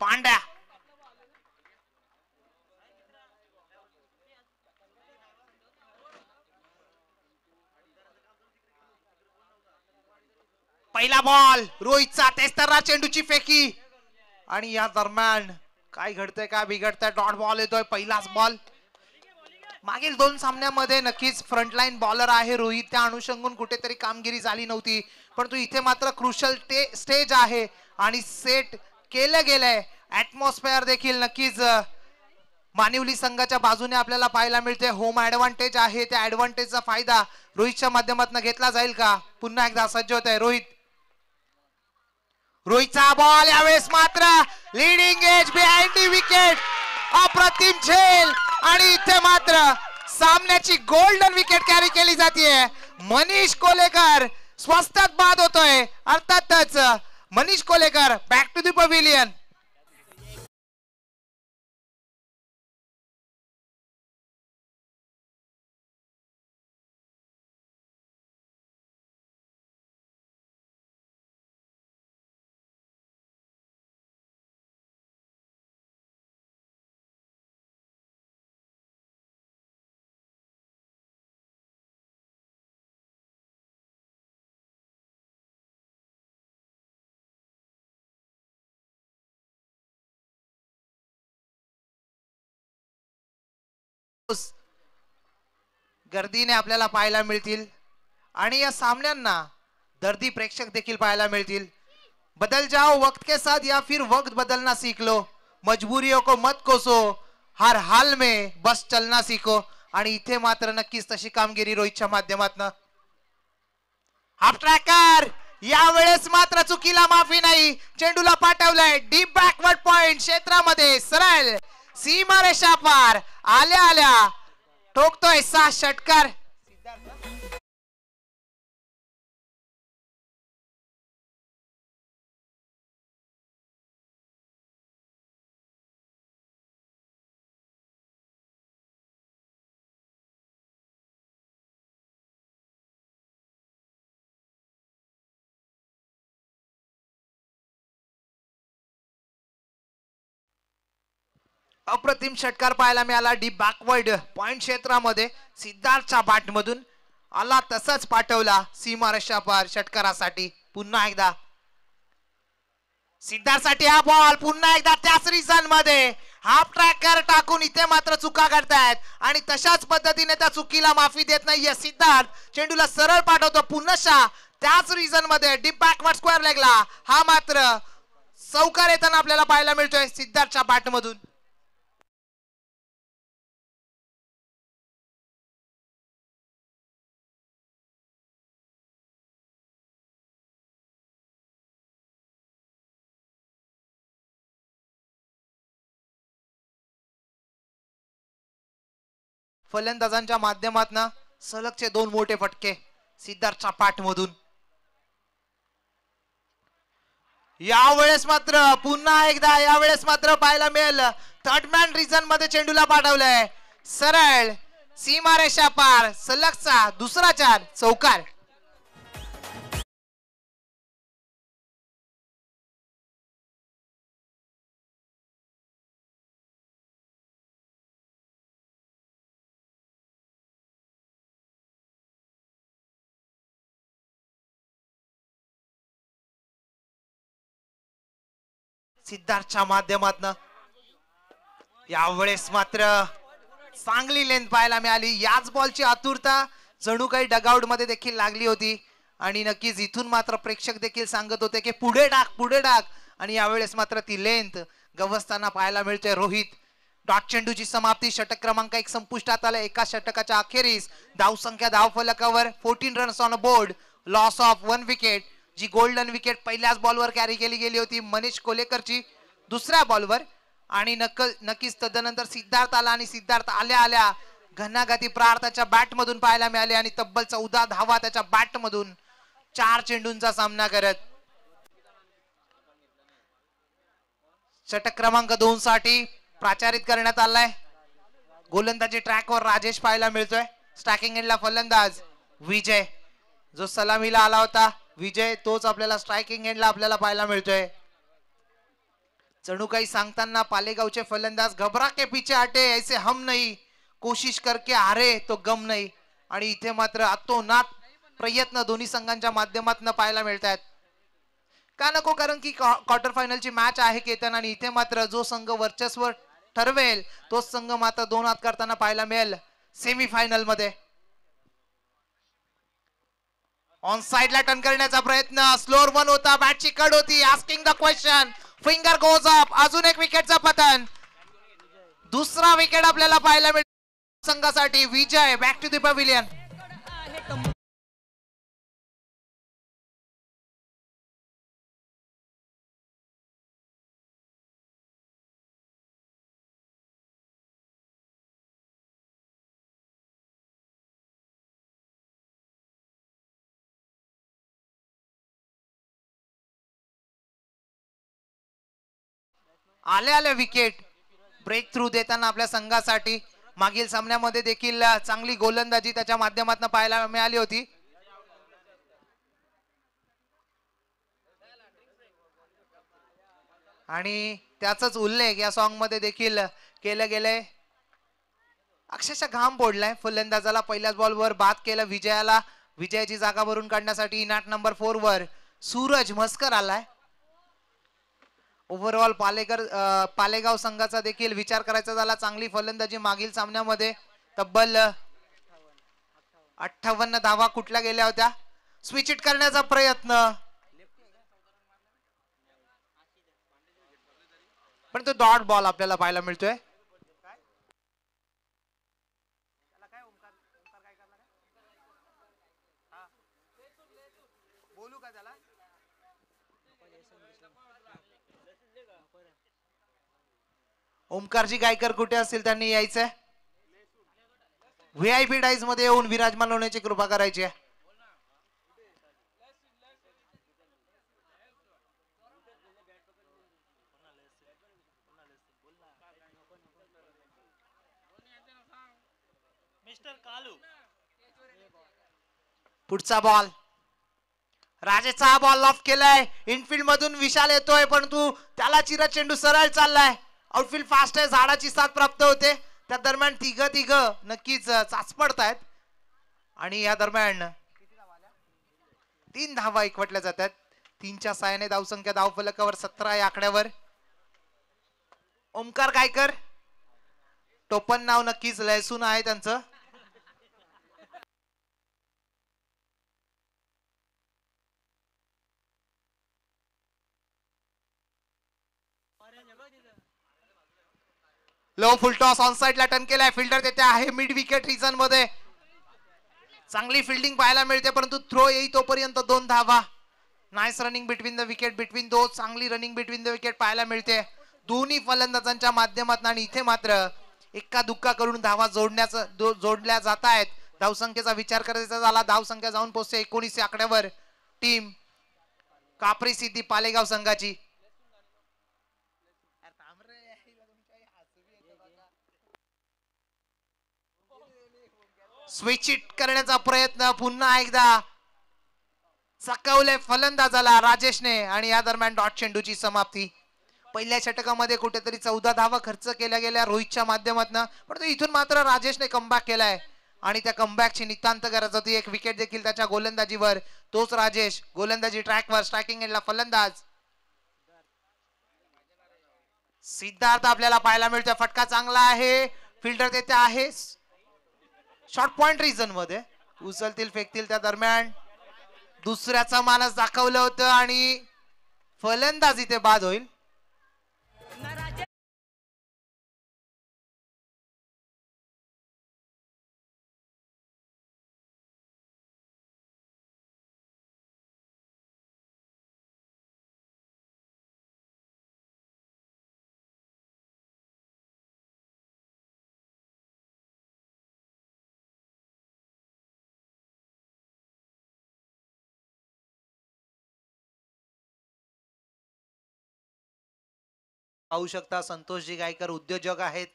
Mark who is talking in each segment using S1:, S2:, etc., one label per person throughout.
S1: पांड्या पहिला बॉल रोहितचा तेस्तारा चेंडूची फेकी आणि या दरम्यान काय घडतंय काय बिघडतंय डॉट बॉल येतोय पहिलाच बॉल मागील 2 सामन्यामध्ये नक्कीच फ्रंटलाईन बॉलर आहे रोहित त्या अनुषंगाने कुठेतरी कामगिरी झाली नव्हती परंतु इथे मात्र क्रुशल स्टेज आहे आणि सेट केलं गेलंय ऍटमॉस्फिअर देखील नक्कीच मानिवली संघाच्या बाजूने आपल्याला पाहायला मिळते होम ऍडव्हान्टेज आहे त्या ऍडव्हान्टेजचा फायदा रोहितच्या माध्यमातून घेतला जाईल का पुन्हा एकदा सज्ज होत आहे रोहितचा बॉल यावेळेस मात्र leading edge behind the wicket अप्रतिम झेल आणि इथे मात्र सामन्याची गोल्डन विकेट कॅरी केली जाते मनीष कोलेकर स्वस्तात बाद होतोय अर्थातच Manish Kolekar back to the pavilion गर्दीने आपल्याला पाहायला मिळतील आणि या सामन्यांना दर्दी प्रेक्षक देखील पाहायला मिळतील बदल जाओ वक्त के साथ या फिर वक्त बदलना सीख लो मजबूरियों को मत कोसो हर हाल में बस चलना सीखो आणि इथे मात्र नक्कीच तशी कामगिरी रोहितच्या माध्यमातून हाफ ट्रॅकर यावेळेस मात्र चुकीला माफी नाही चेंडूला पाठवलाय डीप बॅकवर्ड पॉइंट क्षेत्रामध्ये सरळ सीमा रेषा पार आल्या आल्या ठोकतोय 6 षटकार अप्रतिम षटकार पाहायला मिळाला डीप बॅकवर्ड पॉइंट क्षेत्रामध्ये सिद्धार्थच्या बॅट मधून आला तसाच पाठवला सीमारेषा पार षटकारासाठी पुन्हा एकदा सिद्धार्थसाठी हा बॉल पुन्हा एकदा त्याच रिझन मध्ये हाफ ट्रॅकर टाकून इथे मात्र चुका करतायत आणि तशाच पद्धतीने त्या चुकीला माफी देत नाहीये सिद्धार्थ चेंडूला सरळ पाठवतो पुन्हा त्याच रिझन मध्ये डीप बॅकवर्ड स्क्वेअर लेगला हा मात्र चौकार येताना आपल्याला पाहायला मिळतोय सिद्धार्थच्या बॅट मधून फलंदाजांच्या माध्यमातून सलगचे 2 मोठे फटके सिद्धार्थच्या पाठमधून यावेळेस मात्र पुन्हा एकदा यावेळेस मात्र पाहायला मिळेल थर्ड मॅन रिझन मध्ये चेंडूला पाठवलंय सरळ सीमारेषा पार सलगचा दुसरा 4 चौकार सिद्धार्थच्या माध्यमातून यावेळेस मात्र चांगली लेंथ पाहायला मिळाली याच बॉलची आतुरता जणू काही डगआउट मध्ये देखील लागली होती आणि नक्कीच इथून मात्र प्रेक्षक देखील सांगत होते की पुढे टाक आणि यावेळेस मात्र ती लेंथ गवसताना पाहायला मिळते रोहित डॉट चेंडूची समाप्ती षटक क्रमांक 1 संपुष्टात आला एका षटकाच्या अखेरीस धावसंख्या धावफलकावर 14 runs on board loss of 1 wicket जी गोल्डन विकेट पहिल्याच बॉलवर कॅरी केली गेली होती मनीष कोलेकरची दुसऱ्या बॉलवर आणि नक्कीच तदनंतर सिद्धार्थ आला आणि सिद्धार्थ आल्या आल्या घनाघाती प्रार्थाच्या बॅट मधून पाहायला मिळाले आणि तब्बल 14 धावा त्याच्या बॅट मधून 4 चेंडूंचा सामना करत षटक क्रमांक 2 साठी प्राचारित करण्यात आलाय गोलंदाजी ट्रॅकवर राजेश पाहायला मिळतोय स्ट्रायकिंग एंडला फलंदाज विजय जो सलामीला आला होता विजय तोच आपल्याला स्ट्रायकिंग एंडला आपल्याला पाहायला मिळतोय जणू काही सांगताना पालेगावचे फलंदाज घबरा के पीछे हटे ऐसे हम नहीं, कोशिश करके हारे तो गम नाही. आणि इथे मात्र अतोनात प्रयत्न दोन्ही संघांच्या माध्यमातून पाहायला मिळतात. का नको, कारण की क्वार्टर फायनलची मॅच आहे केतन, आणि इथे मात्र जो संघ वर्चस्व ठरवेल तोच संघ मात्र 2 हात करताना पाहायला मिळेल सेमी फायनल मध्ये. ऑन साइड ला टर्न करण्याचा प्रयत्न, स्लोअर 1 होता, बॅटची कड होती, asking the question, finger goes up, अजून एक विकेटचा पतन. दुसरा विकेट आपल्याला पाहायला मिळेल संघासाठी. विजय बॅक टू द पॅव्हिलियन. आले विकेट ब्रेक थ्रू देताना आपल्या संघासाठी. मागील सामन्यामध्ये देखील चांगली गोलंदाजी त्याच्या माध्यमातून पाहायला मिळाली होती. आणि त्याचाच उल्लेख या सॉन्ग मध्ये देखील केलं गेलंय. अक्षरशः घाम फोडलाय फलंदाजाला. पहिल्याच बॉलवर बाद केलं विजयाला. विजयाची जागा भरून काढण्यासाठी नॅट नंबर 4 वर सूरज म्हस्कर आलाय. ओव्हरऑल पालेगाव संघाचा देखील विचार करायचा झाला, चांगली फलंदाजी मागील सामन्यामध्ये. तब्बल 58 धावा कुठल्या गेल्या होत्या. स्विच इट करण्याचा प्रयत्न, पण तो डॉट बॉल आपल्याला पाहायला मिळतोय. बोलू का त्याला? ओमकारजी गायकर कुठे असतील त्यांनी यायचंय. व्हीआयपी डाईज मध्ये येऊन विराजमान होण्याची कृपा करायची आहे. पुढचा बॉल, राजेचा बॉल ऑफ केलाय. इनफिल्ड मधून विशाल येतोय, परंतु त्याला चिरत चेंडू सरळ चाललाय. आउटफील्ड फास्ट आहे, झाडाची साथ प्राप्त होते. त्या दरम्यान तिघ नक्कीच चाचपडतायत. आणि या दरम्यान 3 धावा एकवटल्या जातात. 3च्या साहाय्याने धावसंख्या धावफलकावर 17 या आकड्यावर. ओमकार गायकर, टोपण नाव नक्कीच लयसून आहे त्यांचं. Low full toss on side ला टर्न केलाय. फिल्डर देते आहे मिड विकेट रिजन मध्ये. चांगली फिल्डिंग पाहायला मिळते, परंतु थ्रो येई तोपर्यंत 2 धावा. Nice running between the wicket, between दो. चांगली रनिंग बिटवीन द विकेट पाहायला मिळते दोन्ही फलंदाजांच्या माध्यमातून. आणि इथे मात्र एक्का दुक्का करून धावा जोडल्या जात आहेत. धावसंख्येचा विचार करायचा झाला, धावसंख्या जाऊन पोहोचते 19 आकड्यावर. टीम कापरी सिद्धी पालेगाव संघाची. स्विच इट करण्याचा प्रयत्न पुन्हा एकदा चकवले फलंदाजाला राजेशने. आणि या दरम्यान डॉट चेंडूची समाप्ती. पहिल्या षटकामध्ये कुठेतरी 14 धावा खर्च केल्या गेल्या रोहितच्या माध्यमातून, पण इथून मात्र राजेशने कमबॅक केलाय. आणि त्या कमबॅकची नितांत गरज होती. एक विकेट देखील त्याच्या गोलंदाजीवर. तोच राजेश गोलंदाजी ट्रॅकवर, स्ट्रायकिंग एंडला फलंदाज सिद्धार्थ आपल्याला पाहायला मिळतोय. फटका चांगला आहे, फिल्डर देते आहे शॉर्ट पॉइंट रिजन मध्ये. उचलतील फेकतील त्या दरम्यान दुसऱ्याचा मानस दाखवलं होतं आणि फलंदाज इथे बाद होईल. पाहू शकता संतोषजी गायकर उद्योजक आहेत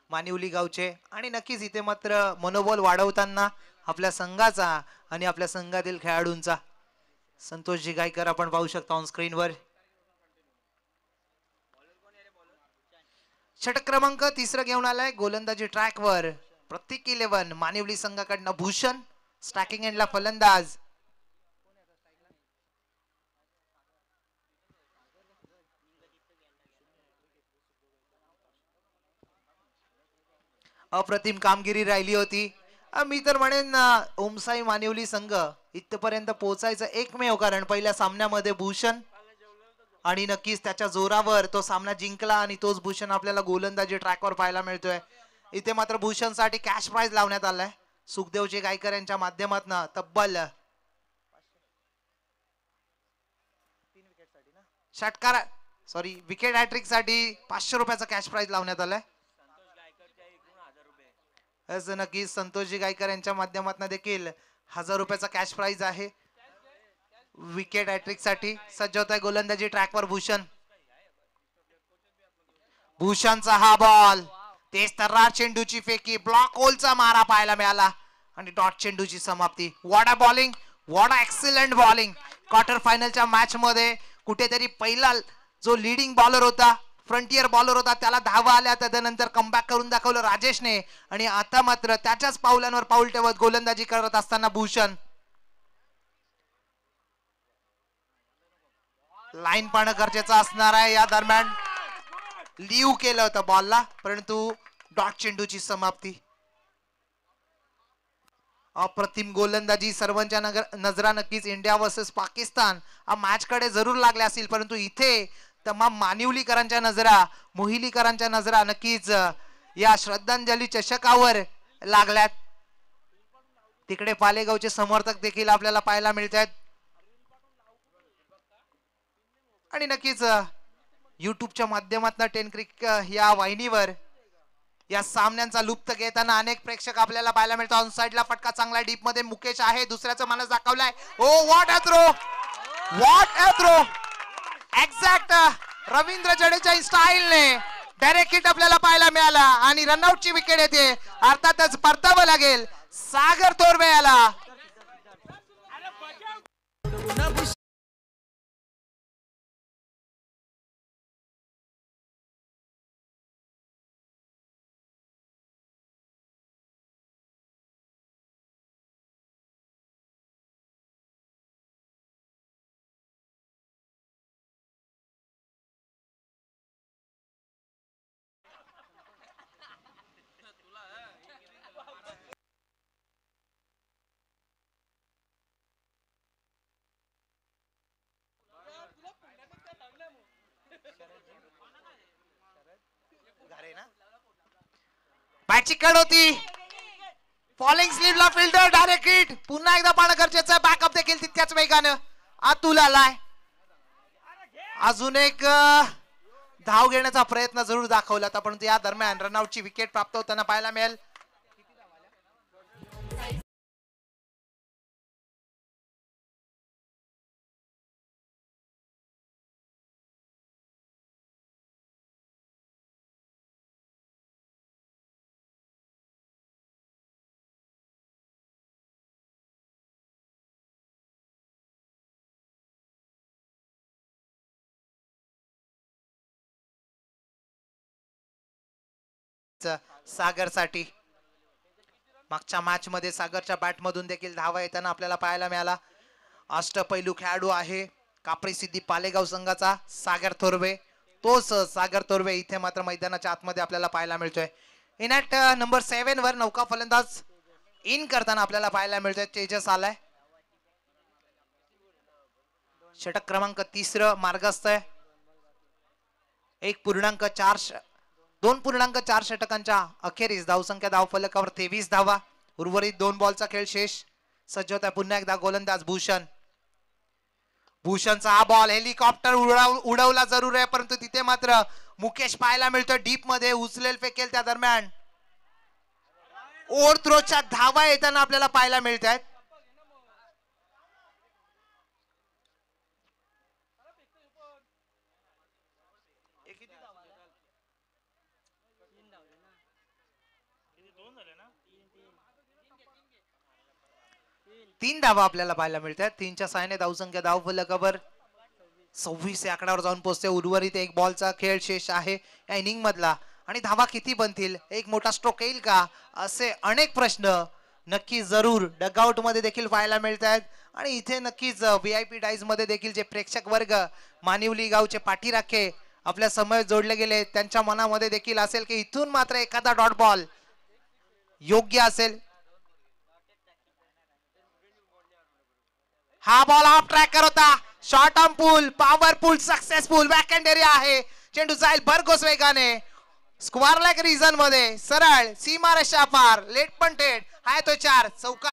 S1: मानिवली गावचे. आणि नक्कीच इथे मात्र मनोबल वाढवताना आपल्या संघाचा आणि आपल्या संघातील खेळाडूंचा संतोषजी गायकर आपण पाहू शकता ऑन स्क्रीनवर. षटक क्रमांक 3 घेऊन आलाय गोलंदाजी ट्रॅकवर प्रत्येक 11 मानिवली संघाकडनं भूषण स्टॅकिंग एंडला फलंदाज. अप्रतिम कामगिरी राहिली होती. मी तर म्हणेन ओमसाई मानिवली संघ इथपर्यंत पोहोचायचं एकमेव कारण पहिल्या सामन्यामध्ये भूषण आणि नक्कीच त्याच्या जोरावर तो सामना जिंकला आणि तोच भूषण आपल्याला गोलंदाजी ट्रॅकवर पाहायला मिळतोय. इथे मात्र भूषणसाठी कॅश प्राइज लावण्यात आलाय सुखदेवजी गायकर यांच्या माध्यमातून तब्बल षटकार विकेट हॅट्रिक साठी 500 रुपयाचा कॅश प्राइज लावण्यात आलाय. नक्कीच संतोषजी गायकर यांच्या माध्यमातून देखील 1000 रुपयाचा कॅश प्राइज आहे. विकेट हॅट्रिक साठी सज्ज होत आहे गोलंदाजी ट्रॅकवर भूषण. भूषणचा हा बॉल तेच तर चेंडूची फेकी ब्लॉक होलचा मारा पाहायला मिळाला आणि डॉट चेंडूची समाप्ती. What a bowling, what a excellent bowling. Quarter फायनलच्या मॅच मध्ये कुठेतरी पहिला जो लीडिंग बॉलर होता फ्रंटियर बॉलर होता त्याला धावा आल्या त्यानंतर कमबॅक करून दाखवलं राजेशने आणि आता मात्र त्याच्याच पावलांवर पाऊल ठेवत गोलंदाजी करत असताना भूषण. लाईन पाहणं गरजेचं असणार आहे. या दरम्यान लीव केलं होतं बॉलला परंतु डॉट चेंडूची समाप्ती. अप्रतिम गोलंदाजी. सर्वांच्या नजरा नक्कीच इंडिया वर्सेस पाकिस्तान या मॅच कडे जरूर लागल्या असतील परंतु इथे तमाम मानिवलीकरांच्या नजरा मोहिलीकरांच्या नजरा नक्कीच या श्रद्धांजली चषकावर लागल्यात. तिकडे पालेगावचे समर्थक देखील आपल्याला पाहायला मिळत आहेत आणि नक्कीच युट्यूबच्या माध्यमातून 10 क्रिकेट या वाहिनीवर या सामन्यांचा लुप्त घेताना अनेक प्रेक्षक आपल्याला पाहायला मिळतात. ऑन साइडला फटका चांगला डीप मध्ये मुकेश आहे दुसऱ्याचा मानस दाखवलाय. Oh what a throw, what a throw. Exact Ravindra Jadeja स्टाईलने डायरेक्ट हिट आपल्याला पाहायला मिळाला आणि रनआउटची विकेट येते. अर्थातच परतावं लागेल सागर तोरवे याला. बॅटची कड होती फॉलिंग स्लीवला फिल्डर डायरेक्ट हिट. पुन्हा एकदा पाहणं गरजेचं आहे. बॅकअप देखील तितक्याच वेगानं आतुल आलाय. अजून एक धाव घेण्याचा प्रयत्न जरूर दाखवला होता परंतु या दरम्यान रनआउटची विकेट प्राप्त होताना पाहायला मिळेल. सागरसाठी मागच्या मॅच मध्ये सागरच्या बॅट मधून देखील धावा येताना आपल्याला पाहायला मिळाला. अष्टपैलू खेळाडू आहे कापरी सिद्धी पालेगाव संघाचा सागर थोरवे. तोच सागर थोरवे इथे मात्र मैदानाच्या आतमध्ये आपल्याला पाहायला मिळतोय. इन ॲट नंबर 7 वर नौका फलंदाज इन करताना आपल्याला पाहायला मिळतोय तेजस आलाय. षटक क्रमांक 3 मार्गस्थ आहे. 2.4 षटकांच्या अखेरीस धावसंख्या धावफलकावर 23 धावा. उर्वरित 2 बॉलचा खेळ शेष. सज्ज होता पुन्हा एकदा गोलंदाज भूषण. भूषणचा हा बॉल हेलिकॉप्टर उडवला जरूर आहे परंतु तिथे मात्र मुकेश पाहायला मिळतोय डीप मध्ये उचलेल फेकेल. त्या दरम्यान ओव्हर थ्रोच्या धावा येताना आपल्याला पाहायला मिळत आहेत. तीन धावा आपल्याला पाहायला मिळतात. 3च्या सहाय्याने धावसंख्या धावफलकावर 26 या आकड्यावर जाऊन पोहोचते. उर्वरित 1 बॉलचा खेळ शेष आहे या इनिंग मधला आणि धावा किती बनतील, एक मोठा स्ट्रोक येईल का, असे अनेक प्रश्न नक्की जरूर डगआउट मध्ये देखील पाहायला मिळत आहेत. आणि इथे नक्कीच VIP डाईज मध्ये देखील जे प्रेक्षक वर्ग मानिवली गावचे पाठीराखे आपल्या समय जोडले गेले, त्यांच्या मनामध्ये देखील असेल की इथून मात्र एखादा डॉट बॉल योग्य असेल. हा बॉल ऑफ ट्रॅकर होता, शॉर्ट आर्म पूल, पॉवरफुल, सक्सेसफुल बॅकहँड एरिया आहे. चेंडू जाईल भरघोस वेगाने स्क्वेअर लेग रिजन मध्ये, सरळ सीमारेषा पार, लेट पण थेट आहे तो 4 चौका.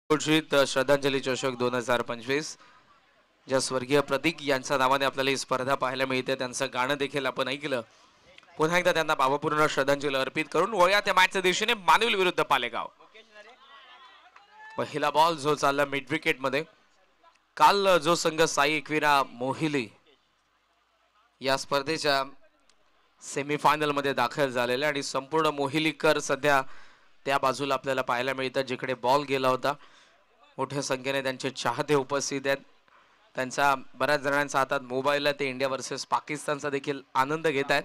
S2: घोषित श्रद्धांजली चषक 2025 ज्या स्वर्गीय प्रतीक यांच्या नावाने आपल्याला ही स्पर्धा पाहायला मिळते, त्यांचं गाणं देखील आपण ऐकलं. पुन्हा एकदा त्यांना भावपूर्ण श्रद्धांजली अर्पित करून वळूया त्या मॅचच्या दिशेने मानिवली विरुद्ध पालेगाव. पहिला बॉल जो चालला मिड विकेट मध्ये. काल जो संघ साई एकविरा मोहिली या स्पर्धेच्या सेमीफायनल मध्ये दाखल झालेले आणि संपूर्ण मोहिलीकर सध्या त्या बाजूला आपल्याला पाहायला मिळतं जिकडे बॉल गेला होता. मोठ्या संख्येने त्यांचे चाहते उपस्थित आहेत. त्यांचा बऱ्याच जणांच्या हातात मोबाईल आहे. ते इंडिया वर्सेस पाकिस्तानचा देखील आनंद घेत आहेत.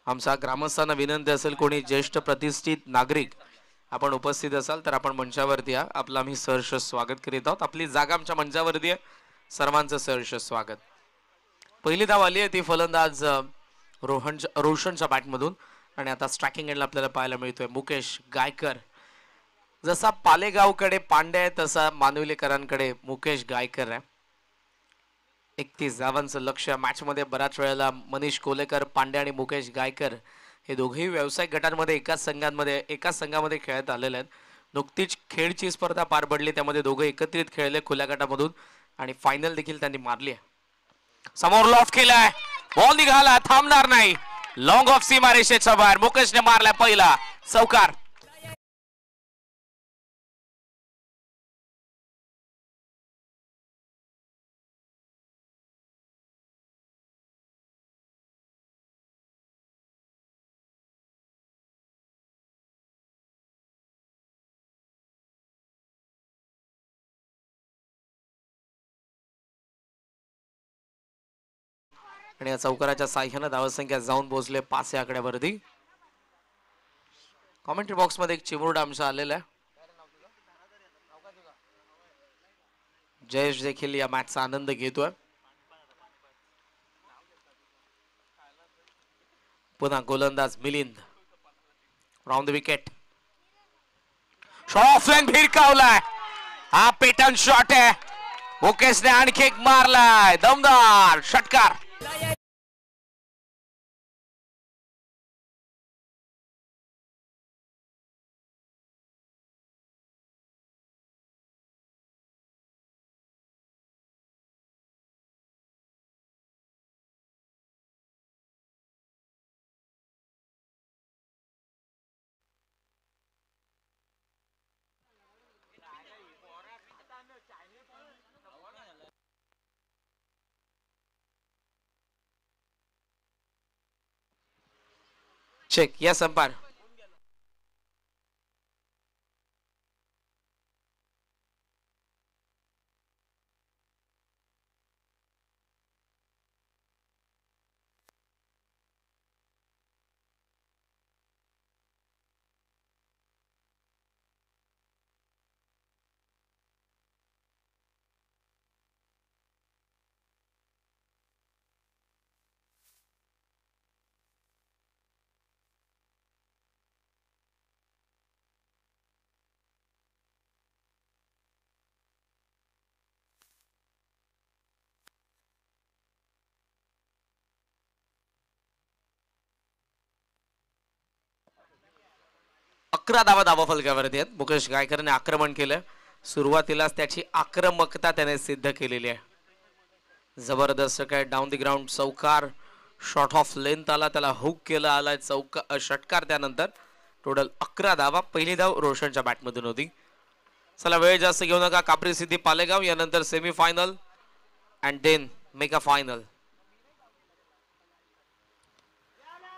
S2: आमचा ग्रामस्थांना विनंती असेल कोणी ज्येष्ठ प्रतिष्ठित नागरिक आपण उपस्थित असाल तर आपण मंचावरती या. आपलं आम्ही सहर्ष स्वागत करीत आहोत. आपली जागा आमच्या मंचावरती आहे. सर्वांचं सहर्ष स्वागत. पहिली धाव आली आहे ती फलंदाज रोशनच्या बॅटमधून आणि आता स्ट्रायकिंग एंडला आपल्याला पाहायला मिळतोय मुकेश गायकर. जसा पालेगावकडे पांड्या आहे तसा मानवलेकरांकडे मुकेश गायकर आहे. 31 धावांचं लक्ष मॅच मध्ये. बऱ्याच वेळेला मनीष कोलेकर, पांड्या आणि मुकेश गायकर हे दोघेही व्यावसायिक गटांमध्ये एकाच संघामध्ये खेळत आलेले आहेत. नुकतीच खेळची स्पर्धा पार पडली त्यामध्ये दोघे एकत्रित खेळले खुल्या गटामधून आणि फायनल देखील त्यांनी मारली आहे. समोर लॉफ्ट केलाय, बॉल निघाला, थांबणार नाही. लॉंग ऑफ सीमारेषेच्या बाहेर मुकेशने मारलाय पहिला चौकार. आणि या चौकाराच्या साह्याने धावसंख्या जाऊन पोहोचले 5 या आकड्यावरती. कॉमेंट्री बॉक्स मध्ये एक चिमुरडा आमचा आलेला आहे. जयेश देखील या मॅचचा आनंद घेतोय. पुन्हा गोलंदाज Milind round the wicket. Shot off lane भिरकावलाय. हा पेटर्न शॉट आहे. मुकेशने आणखी एक मारलाय दमदार षटकार. चेक या संपार. अकरा धावा फलकावरती आहेत. मुकेश गायकरने आक्रमण केलं. सुरुवातीलाच त्याची आक्रमकता त्याने सिद्ध केलेली आहे. जबरदस्त काय डाऊन द ग्राउंड चौकार. शॉट ऑफ लेंथ आला, त्याला हुक केला, आलाय षटकार. त्यानंतर टोटल 11 धावा. पहिली धाव रोशनच्या बॅटमधून होती. चला वेळ जास्त घेऊ नका. कापरी सिद्धी पालेगाव यानंतर semifinal and then mega final.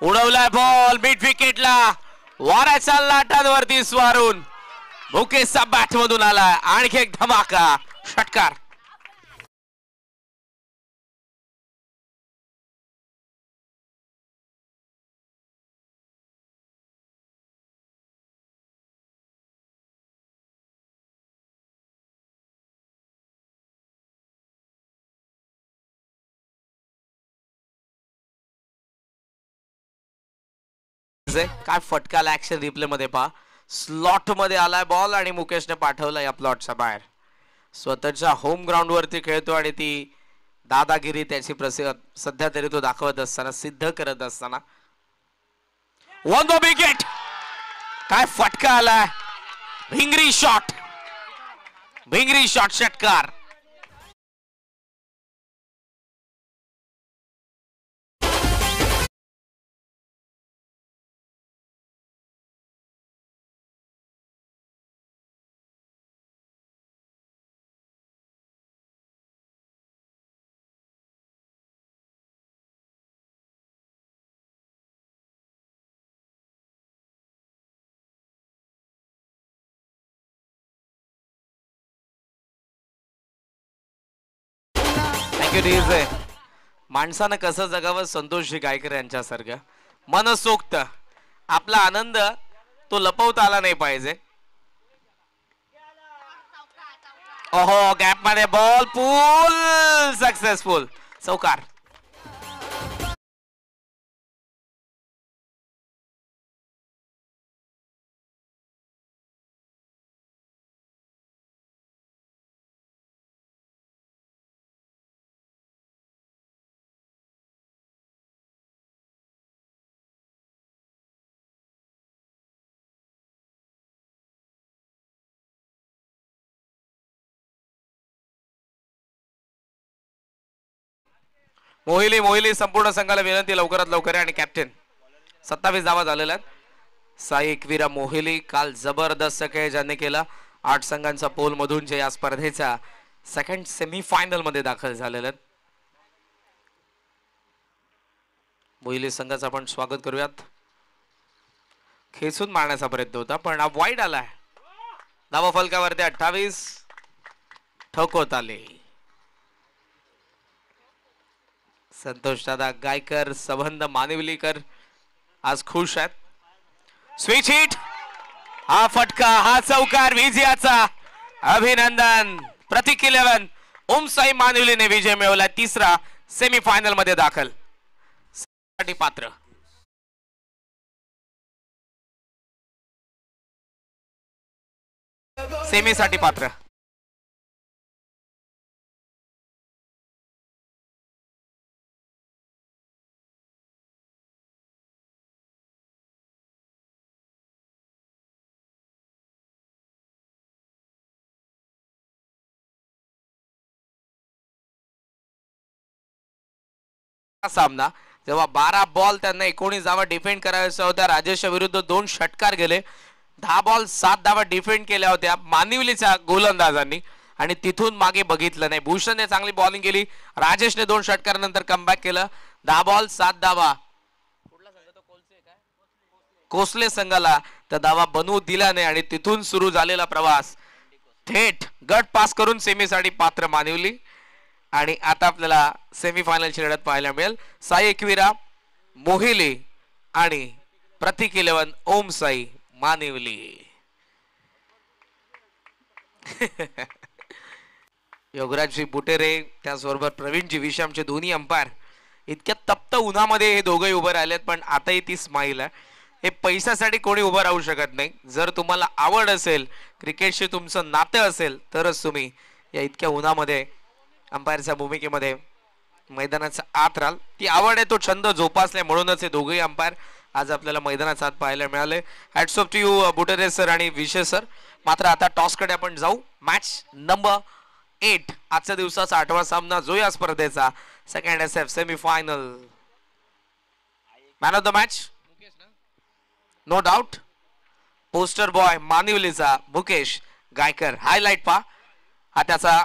S2: उडवलाय बॉल मिड विकेटला. वाऱ्याच्या लाटांवरती स्वारून मुकेशचा बॅट मधून आला. आणखी एक धमाका षटकार. काय फटकाल ऍक्शन रिप्ले मध्ये पहा. स्लॉट मध्ये आलाय बॉल आणि मुकेशने पाठवला या प्लॉटच्या बाहेर. स्वतःच्या होम ग्राउंड वरती खेळतो आणि ती दादागिरी त्याची सध्या तरी तो दाखवत असताना, सिद्ध करत असताना. Won the wicket. काय फटका आलाय. भिंगरी शॉट षटकार. Take it easy. माणसानं कसं जगावं संतोषजी गायकर यांच्यासारखं मनसोक्त. आपला आनंद तो लपवता आला नाही पाहिजे. ओहो गॅप मध्ये बॉल पूल सक्सेसफुल. चौकार. मोहिली संपूर्ण संघाला विनंती लवकरात लवकर. आणि कॅप्टन 27 धावा झालेल्या आहेत. साई एकविरा मोहिली काल जबरदस्त खेळ ज्यांनी केला. 8 संघांचा पोल मधून जे या स्पर्धेच्या सेकंड सेमीफायनल मध्ये दाखल झालेले आहेत. मोहिली संघाचं आपण स्वागत करूयात. खेचून मारण्याचा प्रयत्न होता पण हा वाईड आलाय. धावा फलकावरती 28 ठोकवत आले. संतोष दादा गायकर संबंध मानिवलीकर आज खुश आहेत. Switch hit. हा फटका हा चौकार विजयाचा. अभिनंदन. प्रतीक 11 ओमसाई मानिवलीने विजय मिळवला. तिसरा सेमीफायनल मध्ये दाखल. पात्र सेमीसाठी पात्र. सामना जेव्हा 12 बॉल त्यांना 19 धावा डिफेंड करायचा होता. राजेशच्या विरुद्ध 2 षटकार गेले. 10 बॉल 7 धावा डिफेंड केल्या होत्या मानिवलीच्या गोलंदाजांनी आणि तिथून मागे बघितलं नाही. भूषणने चांगली बॉलिंग केली. राजेशने 2 षटकारानंतर कमबॅक केलं. 10 बॉल 7 धावा. कोसले संघाला त्या धावा बनवू दिला नाही आणि तिथून सुरू झालेला प्रवास थेट गट पास करून सेमीसाठी पात्र मानिवली. आणि आता आपल्याला सेमीफायनलची लढत पाहायला मिळेल. साई एकविरा मोहिली आणि प्रतीक 11 ओमसाई मानिवली. योगराजजी बुटेरे त्याचबरोबर प्रवीणजी विशामचे दोन्ही अंपायर इतक्या तप्त उन्हामध्ये हे दोघे उभे राहिलेत. पण आताही ती स्माईल आहे. हे पैशासाठी कोणी उभं राहू शकत नाही. जर तुम्हाला आवड असेल क्रिकेटशी तुमचं नातं असेल तरच तुम्ही या इतक्या उन्हामध्ये अंपायरच्या भूमिकेमध्ये मैदानाचा आत राहाल. ती आवड आहे तो छंद जोपासलाय म्हणूनच हे दोघेही अंपायर आज आपल्याला मैदानाचा आत पाहायला मिळाले. Hats off to you Butere sir आणि विशे सर. मात्र आता टॉसकडे आपण जाऊ. मॅच नंबर 8 आजच्या दिवसाचा 8वा सामना जो या स्पर्धेचा second SF semifinal. Man of the match no doubt poster boy मानिवलीचा मुकेश गायकर. हायलाइट पहा. हा त्याचा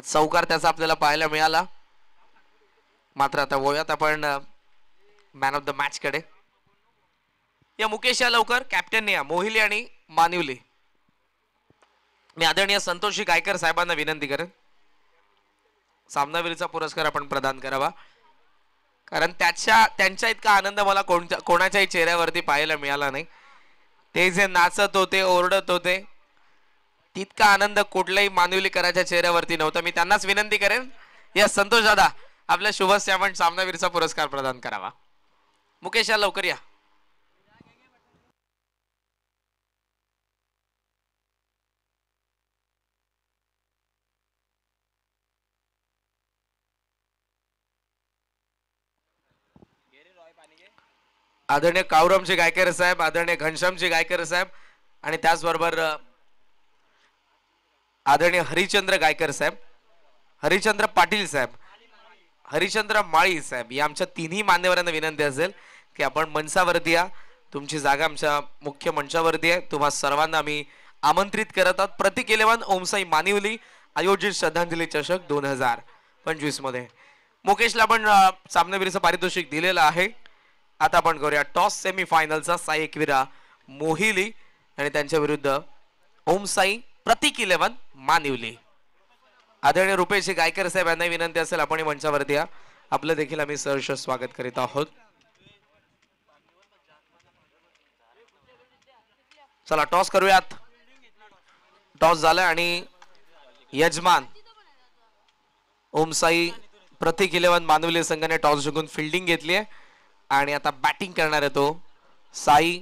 S2: चौकार त्याचा आपल्याला पाहायला मिळाला. मात्र आता वळूयात आपण मॅन ऑफ द मॅच कडे. या मुकेश या लवकर. कॅप्टन या मोहिली आणि मानिवली. मी आदरणीय संतोषजी गायकर साहेबांना विनंती करेन सामनावीरचा पुरस्कार आपण प्रदान करावा. कारण त्यांच्या इतका आनंद मला कोणाच्याही चेहऱ्यावरती पाहायला मिळाला नाही. ते जे नाचत होते ओरडत होते तितका आनंद कुठल्याही मानिवलीकराच्या चेहऱ्यावरती नव्हता. मी त्यांनाच विनंती करेन या संतोष दादा आपल्या शुभस्य आपण सामनावीरचा पुरस्कार प्रदान करावा. मुकेश या लवकर या. आदरणीय कावरमजी गायकर साहेब, आदरणीय घनश्यामजी गायकर साहेब आणि त्याचबरोबर आदरणीय हरिचंद्र गायकर साहेब, हरिचंद्र पाटील साहेब, हरिचंद्र माळी साहेब या आमच्या तिन्ही मान्यवरांना विनंती असेल की आपण मंचावरती या. तुमची जागा आमच्या मुख्य मंचावरती आहे. तुम्हा सर्वांना आम्ही आमंत्रित करत आहोत. प्रतीक 11 ओमसाई मानिवली आयोजित श्रद्धांजली चषक 2025 मध्ये. मुकेशला आपण सामनावीरचं पारितोषिक दिलेलं आहे. आता आपण करूया टॉस सेमीफायनलचा. साई एकविरा मोहिली आणि त्यांच्या विरुद्ध ओमसाई प्रतीक 11 मानिवली. आदरणीय रुपेशजी गायकर साहेब यांना विनंती असेल आपण मंचावरती या. आपलं देखील आम्ही सहर्ष स्वागत करीत आहोत. चला टॉस करूयात. टॉस झाला आणि यजमान ओमसाई प्रतीक 11 मानवली संघाने टॉस जिंकून फिल्डिंग घेतली आहे आणि आता बॅटिंग करणार आहे तो साई